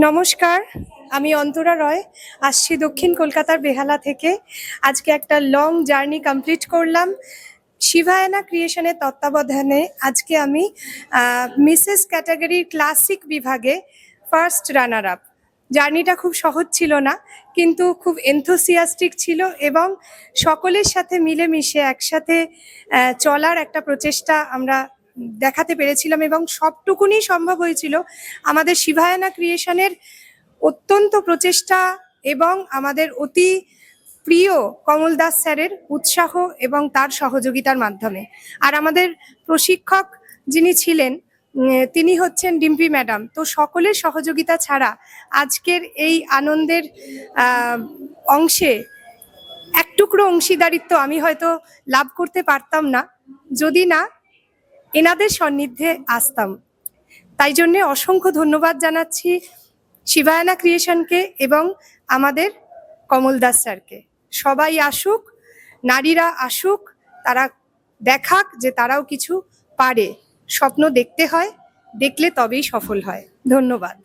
নমস্কার, আমি অন্তরা রয়। আসছি দক্ষিণ কলকাতার বেহালা থেকে। আজকে একটা লং জার্নি কমপ্লিট করলাম। শিভায়না ক্রিয়েশনের তত্ত্বাবধানে আজকে আমি মিসেস ক্যাটাগরির ক্লাসিক বিভাগে ফার্স্ট রানার আপ। জার্নিটা খুব সহজ ছিল না, কিন্তু খুব এনথুসিয়াস্টিক ছিল এবং সকলের সাথে মিলেমিশে একসাথে চলার একটা প্রচেষ্টা আমরা দেখাতে পেরেছিলাম এবং সবটুকুনি সম্ভব হয়েছিল আমাদের শিভায়না ক্রিয়েশনের অত্যন্ত প্রচেষ্টা এবং আমাদের অতি প্রিয় কমল দাস স্যারের উৎসাহ এবং তার সহযোগিতার মাধ্যমে। আর আমাদের প্রশিক্ষক যিনি ছিলেন তিনি হচ্ছেন ডিম্পি ম্যাডাম। তো সকলের সহযোগিতা ছাড়া আজকের এই আনন্দের অংশে এক টুকরো অংশীদারিত্ব আমি হয়তো লাভ করতে পারতাম না যদি না এনাদের সান্নিধ্যে আসতাম। তাই জন্যে অসংখ্য ধন্যবাদ জানাচ্ছি শিভায়না ক্রিয়েশনকে এবং আমাদের কমল দাস স্যারকে। সবাই আসুক, নারীরা আসুক, তারা দেখাক যে তারাও কিছু পারে। স্বপ্ন দেখতে হয়, দেখলে তবেই সফল হয়। ধন্যবাদ।